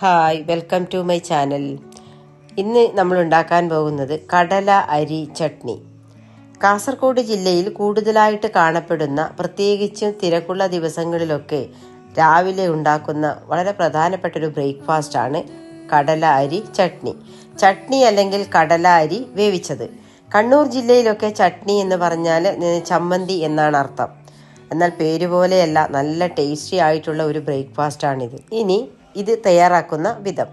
Hi, welcome to my channel. ഇന്ന് നമ്മൾ ഉണ്ടാക്കാൻ പോകുന്നത് കടല അരി ചട്നി. കാസർഗോഡ് ജില്ലയിൽ കൂടുതലായിട്ട് കാണപ്പെടുന്ന, പ്രത്യേകിച്ചും തിരക്കുള്ള ദിവസങ്ങളിലൊക്കെ രാവിലെ ഉണ്ടാക്കുന്ന വളരെ പ്രധാനപ്പെട്ടൊരു ബ്രേക്ക്ഫാസ്റ്റാണ് കടല അരി ചട്നി. ചട്നി അല്ലെങ്കിൽ കടല അരി വേവിച്ചത്. കണ്ണൂർ ജില്ലയിലൊക്കെ ചട്നി എന്ന് പറഞ്ഞാൽ ചമ്മന്തി എന്നാണ് അർത്ഥം. എന്നാൽ പേര് പോലെയല്ല, നല്ല ടേസ്റ്റി ആയിട്ടുള്ള ഒരു ബ്രേക്ക്ഫാസ്റ്റാണിത്. ഇനി ഇത് തയ്യാറാക്കുന്ന വിധം.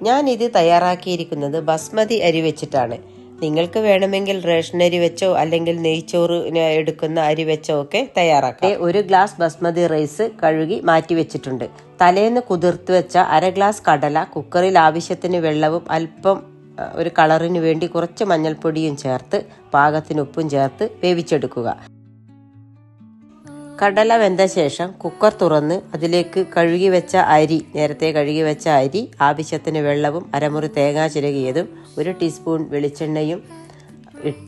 ഞാൻ ഇത് തയ്യാറാക്കിയിരിക്കുന്നത് ബസ്മതി അരി വെച്ചിട്ടാണ്. നിങ്ങൾക്ക് വേണമെങ്കിൽ റേഷൻ അരി വെച്ചോ അല്ലെങ്കിൽ നെയ്ച്ചോറ് എടുക്കുന്ന അരി വെച്ചോ ഒക്കെ തയ്യാറാക്കാം. 1 ഗ്ലാസ് ബസ്മതി റൈസ് കഴുകി മാറ്റി വെച്ചിട്ടുണ്ട്. തലേന്ന് കുതിർത്ത് വെച്ച 1/2 ഗ്ലാസ് കടല കുക്കറിൽ ആവശ്യത്തിന് വെള്ളവും അല്പം ഒരു കളറിന് വേണ്ടി കുറച്ച് മഞ്ഞൾപ്പൊടിയും ചേർത്ത് പാകത്തിന് ഉപ്പും ചേർത്ത് വേവിച്ചെടുക്കുക. കടല വെന്ത ശേഷം കുക്കർ തുറന്ന് അതിലേക്ക് നേരത്തെ കഴുകി വെച്ച അരി, ആവശ്യത്തിന് വെള്ളവും 1/2 മുറി തേങ്ങ ചിരകിയതും 1 ടീസ്പൂൺ വെളിച്ചെണ്ണയും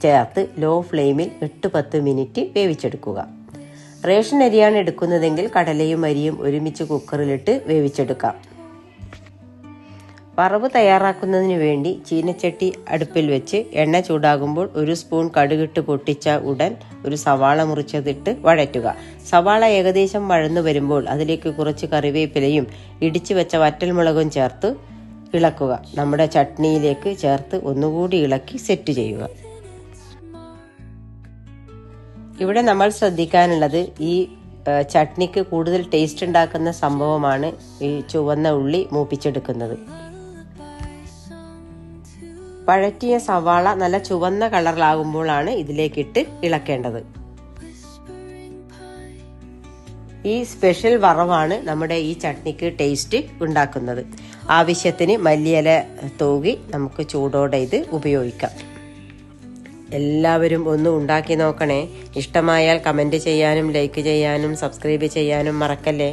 ചേർത്ത് ലോ ഫ്ലെയിമിൽ 8-10 മിനിറ്റ് വേവിച്ചെടുക്കുക. റേഷൻ അരിയാണ് എടുക്കുന്നതെങ്കിൽ കടലയും അരിയും ഒരുമിച്ച് കുക്കറിലിട്ട് വേവിച്ചെടുക്കാം. വറവ് തയ്യാറാക്കുന്നതിന് വേണ്ടി ചീനച്ചട്ടി അടുപ്പിൽ വെച്ച് എണ്ണ ചൂടാകുമ്പോൾ 1 സ്പൂൺ കടുകിട്ട് പൊട്ടിച്ച ഉടൻ ഒരു സവാള മുറിച്ചതിട്ട് വഴറ്റുക. സവാള ഏകദേശം വഴന്നു വരുമ്പോൾ അതിലേക്ക് കുറച്ച് കറിവേപ്പിലയും ഇടിച്ചു വെച്ച വറ്റൽമുളകും ചേർത്ത് ഇളക്കുക. നമ്മുടെ ചട്നിയിലേക്ക് ചേർത്ത് ഒന്നുകൂടി ഇളക്കി സെറ്റ് ചെയ്യുക. ഇവിടെ നമ്മൾ ശ്രദ്ധിക്കാനുള്ളത്, ഈ ചട്നിക്ക് കൂടുതൽ ടേസ്റ്റ് ഉണ്ടാക്കുന്ന സംഭവമാണ് ഈ ചുവന്ന ഉള്ളി മൂപ്പിച്ചെടുക്കുന്നത്. വഴറ്റിയ സവാള നല്ല ചുവന്ന കളറിലാകുമ്പോഴാണ് ഇതിലേക്കിട്ട് ഇളക്കേണ്ടത്. ഈ സ്പെഷ്യൽ വറവാണ് നമ്മുടെ ഈ ചട്നിക്ക് ടേസ്റ്റ് ഉണ്ടാക്കുന്നത്. ആവശ്യത്തിന് മല്ലിയില തൂകി നമുക്ക് ചൂടോടെ ഇത് ഉപയോഗിക്കാം. എല്ലാവരും ഒന്ന് ഉണ്ടാക്കി നോക്കണേ. ഇഷ്ടമായാൽ കമൻറ്റ് ചെയ്യാനും ലൈക്ക് ചെയ്യാനും സബ്സ്ക്രൈബ് ചെയ്യാനും മറക്കല്ലേ.